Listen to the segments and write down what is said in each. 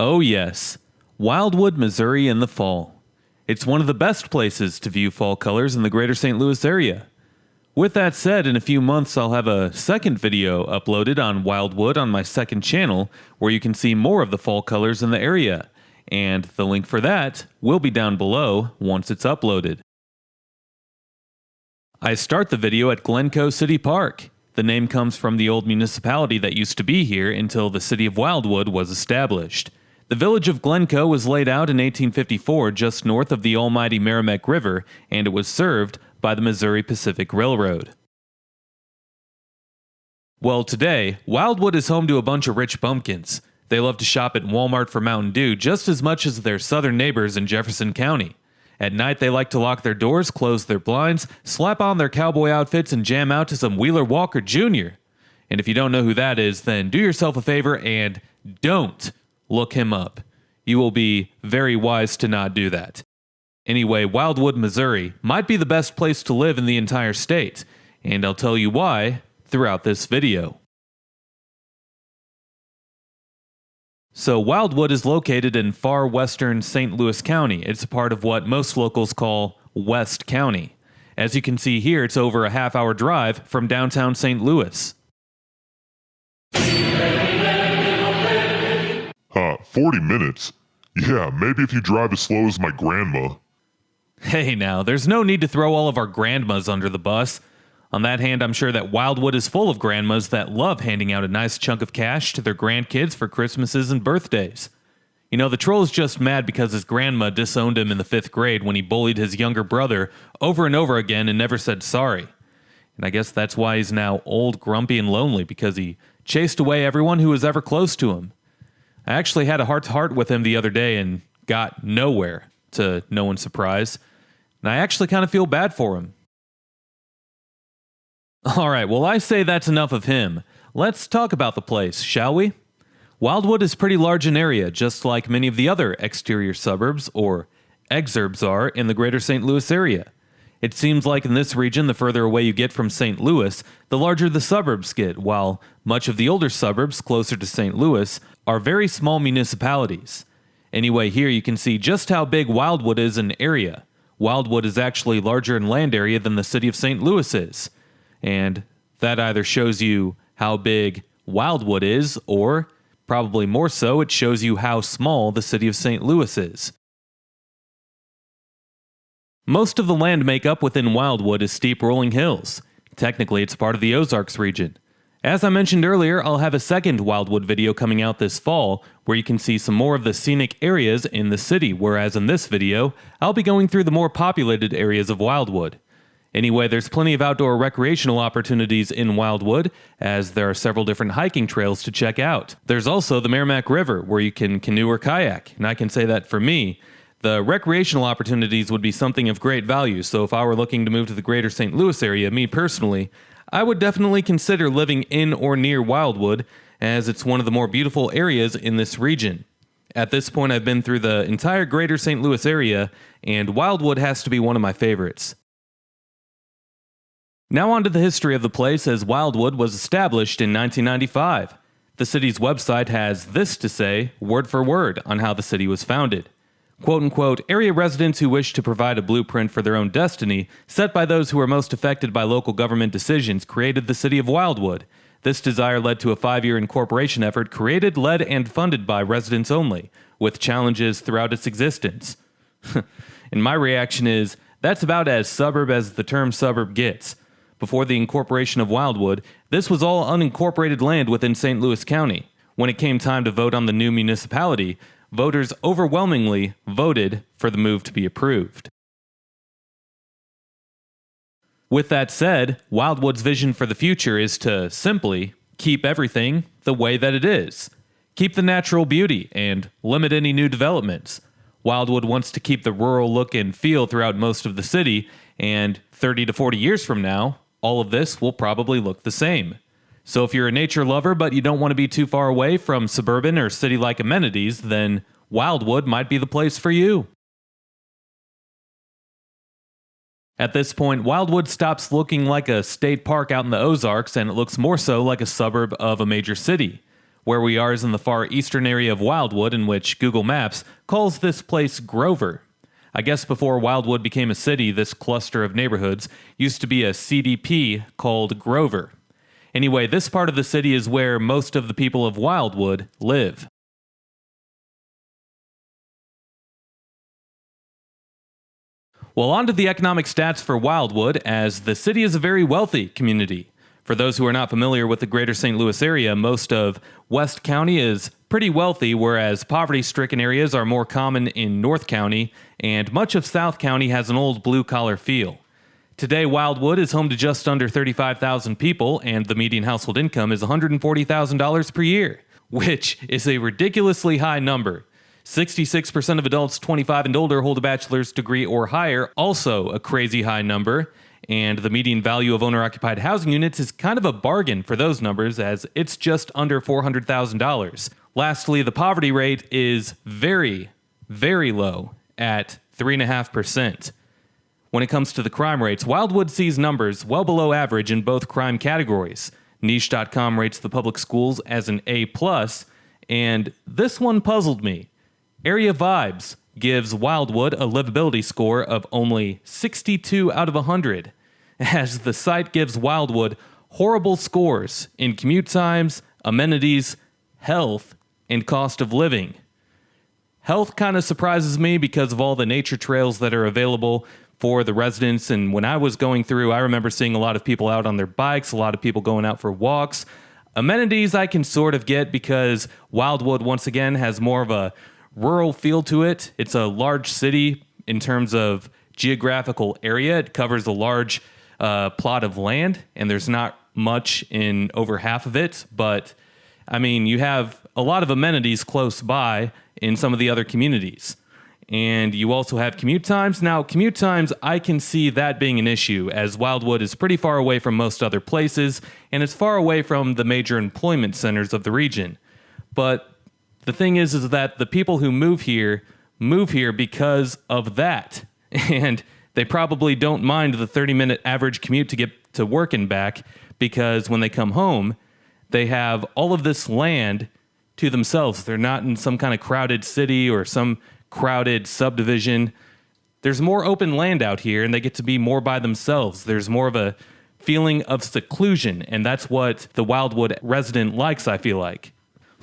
Oh yes, Wildwood, Missouri in the fall. It's one of the best places to view fall colors in the greater St. Louis area. With that said, in a few months I'll have a second video uploaded on Wildwood on my second channel where you can see more of the fall colors in the area, and the link for that will be down below once it's uploaded. I start the video at Glencoe City Park. The name comes from the old municipality that used to be here until the city of Wildwood was established. The village of Glencoe was laid out in 1854 just north of the almighty Merrimack River, and it was served by the Missouri Pacific Railroad. Well, today, Wildwood is home to a bunch of rich bumpkins. They love to shop at Walmart for Mountain Dew just as much as their southern neighbors in Jefferson County. At night, they like to lock their doors, close their blinds, slap on their cowboy outfits, and jam out to some Wheeler Walker Jr. And if you don't know who that is, then do yourself a favor and don't look him up. You will be very wise to not do that. Anyway, Wildwood, Missouri might be the best place to live in the entire state, and I'll tell you why throughout this video. So Wildwood is located in far western St. Louis County. It's a part of what most locals call West County. As you can see here, it's over a half-hour drive from downtown St. Louis. 40 minutes? Yeah, maybe if you drive as slow as my grandma. Hey now, there's no need to throw all of our grandmas under the bus. On that hand, I'm sure that Wildwood is full of grandmas that love handing out a nice chunk of cash to their grandkids for Christmases and birthdays. You know, the troll is just mad because his grandma disowned him in the 5th grade when he bullied his younger brother over and over again and never said sorry. And I guess that's why he's now old, grumpy, and lonely, because he chased away everyone who was ever close to him. I actually had a heart-to-heart with him the other day and got nowhere, to no one's surprise. And I actually kind of feel bad for him. Alright, well I say that's enough of him. Let's talk about the place, shall we? Wildwood is pretty large in area, just like many of the other exterior suburbs, or exurbs, are in the greater St. Louis area. It seems like in this region, the further away you get from St. Louis, the larger the suburbs get, while much of the older suburbs closer to St. Louis are very small municipalities. Anyway, here you can see just how big Wildwood is in area. Wildwood is actually larger in land area than the city of St. Louis is. And that either shows you how big Wildwood is, or, probably more so, it shows you how small the city of St. Louis is. Most of the land makeup within Wildwood is steep rolling hills. Technically, it's part of the Ozarks region. As I mentioned earlier, I'll have a second Wildwood video coming out this fall, where you can see some more of the scenic areas in the city, whereas in this video, I'll be going through the more populated areas of Wildwood. Anyway, there's plenty of outdoor recreational opportunities in Wildwood, as there are several different hiking trails to check out. There's also the Merrimack River, where you can canoe or kayak, and I can say that for me, the recreational opportunities would be something of great value, so if I were looking to move to the greater St. Louis area, me personally, I would definitely consider living in or near Wildwood, as it's one of the more beautiful areas in this region. At this point, I've been through the entire greater St. Louis area, and Wildwood has to be one of my favorites. Now on to the history of the place, as Wildwood was established in 1995. The city's website has this to say, word for word, on how the city was founded. Quote-unquote, area residents who wish to provide a blueprint for their own destiny, set by those who are most affected by local government decisions, created the city of Wildwood. This desire led to a 5-year incorporation effort created, led, and funded by residents only, with challenges throughout its existence. And my reaction is, that's about as suburb as the term suburb gets. Before the incorporation of Wildwood, this was all unincorporated land within St. Louis County. When it came time to vote on the new municipality, voters overwhelmingly voted for the move to be approved. With that said, Wildwood's vision for the future is to simply keep everything the way that it is. Keep the natural beauty and limit any new developments. Wildwood wants to keep the rural look and feel throughout most of the city, and 30 to 40 years from now, all of this will probably look the same. So if you're a nature lover but you don't want to be too far away from suburban or city-like amenities, then Wildwood might be the place for you. At this point, Wildwood stops looking like a state park out in the Ozarks, and it looks more so like a suburb of a major city. Where we are is in the far eastern area of Wildwood, in which Google Maps calls this place Grover. I guess before Wildwood became a city, this cluster of neighborhoods used to be a CDP called Grover. Anyway, this part of the city is where most of the people of Wildwood live. Well, on to the economic stats for Wildwood, as the city is a very wealthy community. For those who are not familiar with the greater St. Louis area, most of West County is pretty wealthy, whereas poverty-stricken areas are more common in North County, and much of South County has an old blue-collar feel. Today, Wildwood is home to just under 35,000 people, and the median household income is $140,000 per year, which is a ridiculously high number. 66% of adults 25 and older hold a bachelor's degree or higher, also a crazy high number. And the median value of owner-occupied housing units is kind of a bargain for those numbers, as it's just under $400,000. Lastly, the poverty rate is very, very low at 3.5%. When it comes to the crime rates, Wildwood sees numbers well below average in both crime categories. Niche.com rates the public schools as an A+, and this one puzzled me. Area Vibes gives Wildwood a livability score of only 62 out of 100, as the site gives Wildwood horrible scores in commute times, amenities, health, and cost of living. Health kind of surprises me because of all the nature trails that are available for the residents, and when I was going through, I remember seeing a lot of people out on their bikes, a lot of people going out for walks. Amenities I can sort of get because Wildwood, once again, has more of a rural feel to it. It's a large city in terms of geographical area. It covers a large plot of land, and there's not much in over half of it. But, I mean, you have a lot of amenities close by in some of the other communities. And you also have commute times. Now, commute times, I can see that being an issue, as Wildwood is pretty far away from most other places, and it's far away from the major employment centers of the region. But the thing is that the people who move here because of that. And they probably don't mind the 30-minute average commute to get to work and back, because when they come home, they have all of this land to themselves. They're not in some kind of crowded city or some crowded subdivision. There's more open land out here, and they get to be more by themselves. There's more of a feeling of seclusion, and that's what the Wildwood resident likes, I feel like.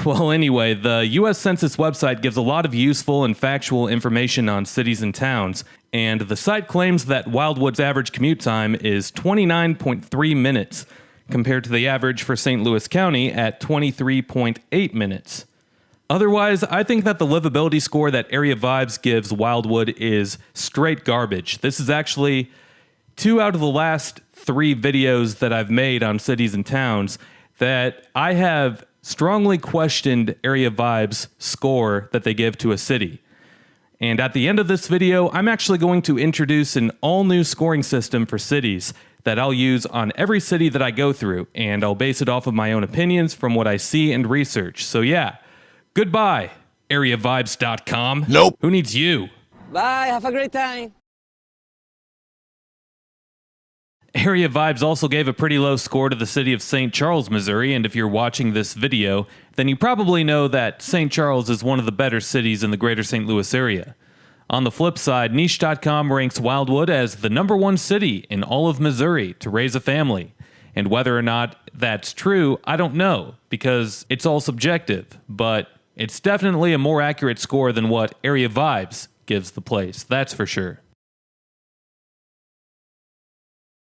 Well, anyway, the U.S. Census website gives a lot of useful and factual information on cities and towns, and the site claims that Wildwood's average commute time is 29.3 minutes, compared to the average for St. Louis County at 23.8 minutes. Otherwise, I think that the livability score that Area Vibes gives Wildwood is straight garbage. This is actually 2 out of the last 3 videos that I've made on cities and towns that I have strongly questioned Area Vibes' score that they give to a city. And at the end of this video, I'm actually going to introduce an all-new scoring system for cities that I'll use on every city that I go through, and I'll base it off of my own opinions from what I see and research. So yeah, goodbye, AreaVibes.com. Nope. Who needs you? Bye, have a great time. Area Vibes also gave a pretty low score to the city of St. Charles, Missouri, and if you're watching this video, then you probably know that St. Charles is one of the better cities in the greater St. Louis area. On the flip side, Niche.com ranks Wildwood as the #1 city in all of Missouri to raise a family. And whether or not that's true, I don't know, because it's all subjective, but it's definitely a more accurate score than what Area Vibes gives the place, that's for sure.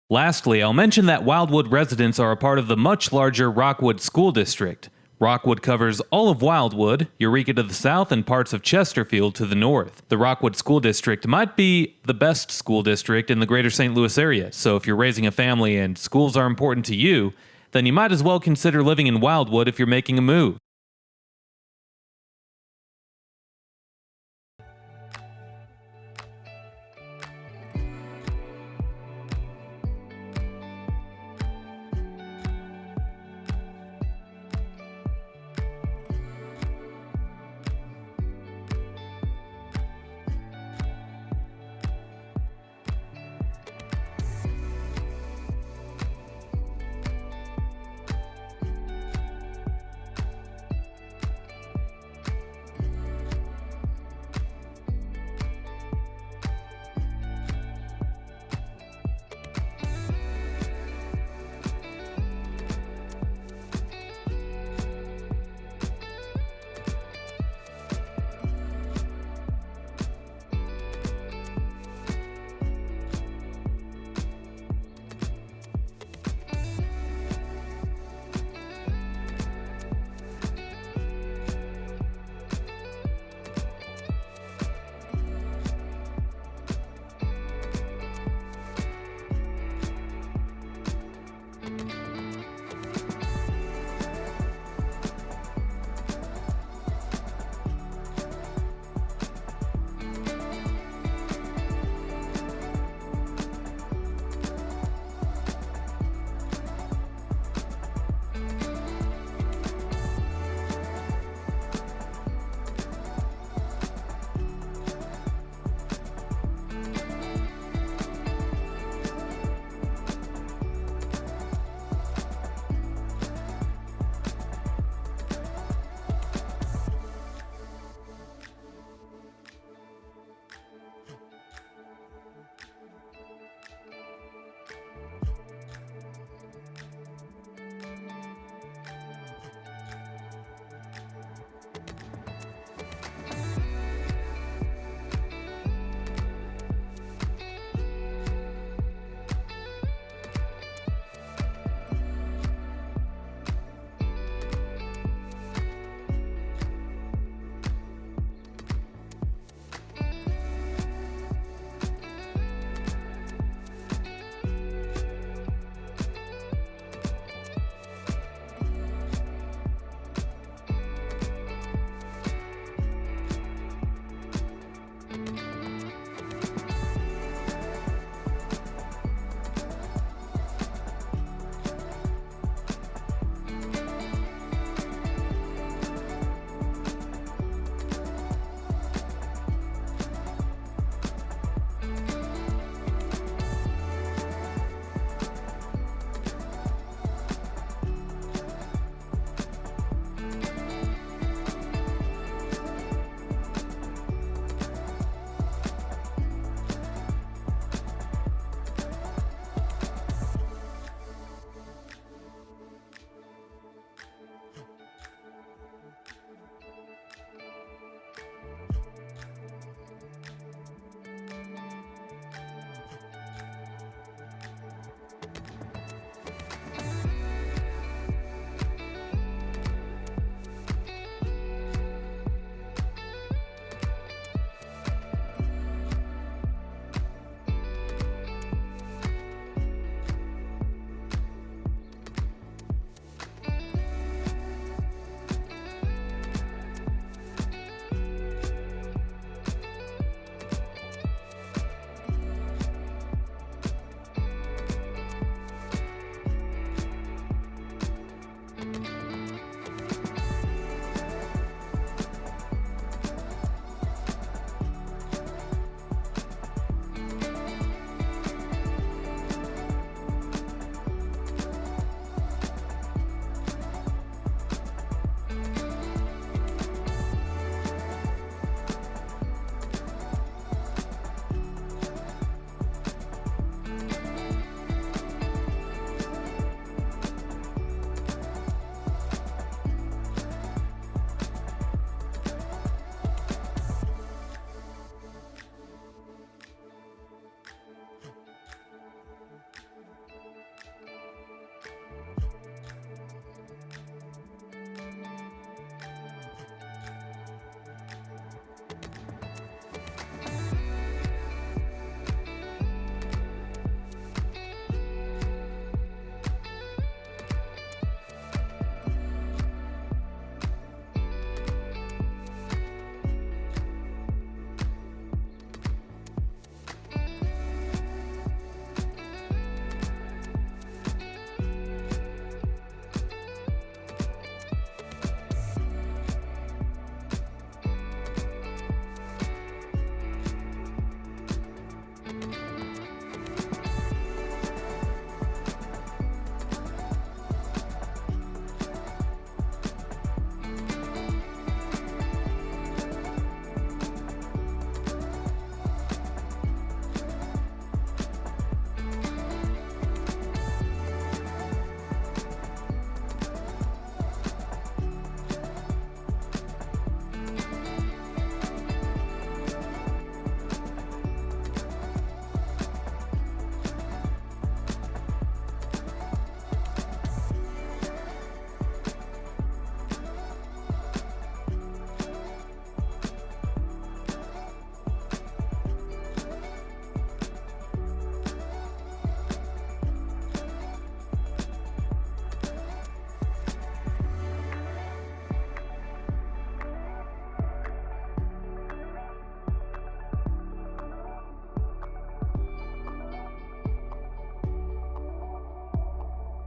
Lastly, I'll mention that Wildwood residents are a part of the much larger Rockwood School District. Rockwood covers all of Wildwood, Eureka to the south, and parts of Chesterfield to the north. The Rockwood School District might be the best school district in the greater St. Louis area, so if you're raising a family and schools are important to you, then you might as well consider living in Wildwood if you're making a move.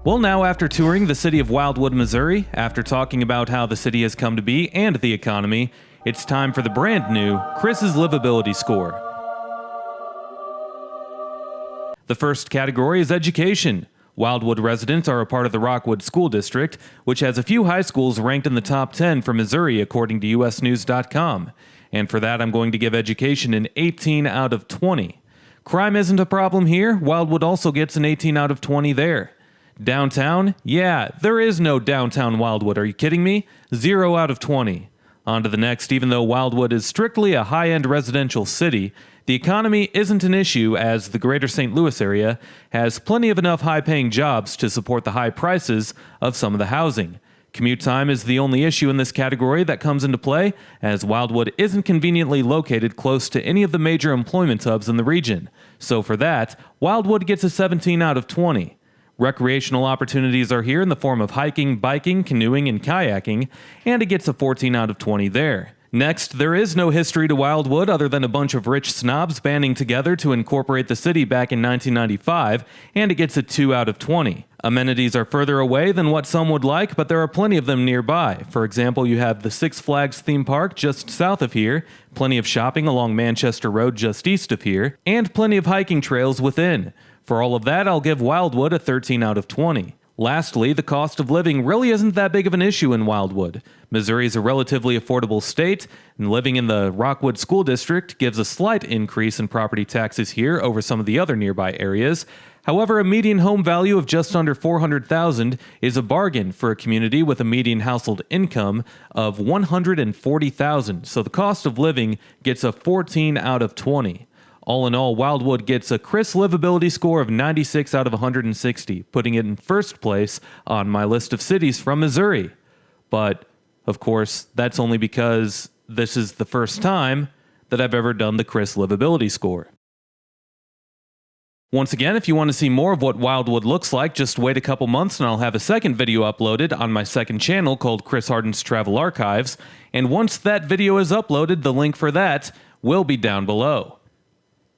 Well, now after touring the city of Wildwood, Missouri, after talking about how the city has come to be and the economy, it's time for the brand new Chris's Livability Score. The first category is education. Wildwood residents are a part of the Rockwood School District, which has a few high schools ranked in the top 10 for Missouri according to usnews.com. And for that, I'm going to give education an 18 out of 20. Crime isn't a problem here. Wildwood also gets an 18 out of 20 there. Downtown? Yeah, there is no downtown Wildwood. Are you kidding me? 0 out of 20. On to the next. Even though Wildwood is strictly a high-end residential city, the economy isn't an issue as the greater St. Louis area has plenty of enough high-paying jobs to support the high prices of some of the housing. Commute time is the only issue in this category that comes into play, as Wildwood isn't conveniently located close to any of the major employment hubs in the region. So for that, Wildwood gets a 17 out of 20. Recreational opportunities are here in the form of hiking, biking, canoeing, and kayaking, and it gets a 14 out of 20 there. Next, there is no history to Wildwood other than a bunch of rich snobs banding together to incorporate the city back in 1995, and it gets a 2 out of 20. Amenities are further away than what some would like, but there are plenty of them nearby. For example, you have the Six Flags theme park just south of here, plenty of shopping along Manchester Road just east of here, and plenty of hiking trails within. For all of that, I'll give Wildwood a 13 out of 20. Lastly, the cost of living really isn't that big of an issue in Wildwood. Missouri is a relatively affordable state, and living in the Rockwood School District gives a slight increase in property taxes here over some of the other nearby areas. However, a median home value of just under $400,000 is a bargain for a community with a median household income of $140,000, so the cost of living gets a 14 out of 20. All in all, Wildwood gets a Chris Livability score of 96 out of 160, putting it in first place on my list of cities from Missouri. But, of course, that's only because this is the first time that I've ever done the Chris Livability score. Once again, if you want to see more of what Wildwood looks like, just wait a couple months and I'll have a second video uploaded on my second channel called Chris Harden's Travel Archives, and once that video is uploaded, the link for that will be down below.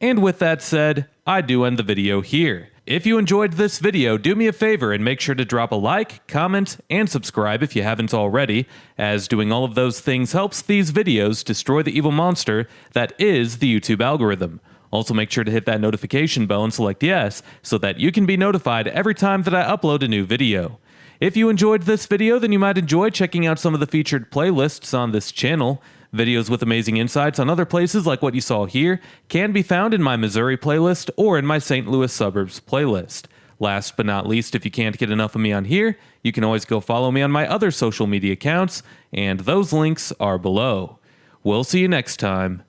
And with that said, I do end the video here. If you enjoyed this video, do me a favor and make sure to drop a like, comment, and subscribe if you haven't already, as doing all of those things helps these videos destroy the evil monster that is the YouTube algorithm. Also make sure to hit that notification bell and select yes, so that you can be notified every time that I upload a new video. If you enjoyed this video, then you might enjoy checking out some of the featured playlists on this channel. Videos with amazing insights on other places like what you saw here can be found in my Missouri playlist or in my St. Louis suburbs playlist. Last but not least, if you can't get enough of me on here, you can always go follow me on my other social media accounts, and those links are below. We'll see you next time.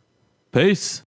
Peace.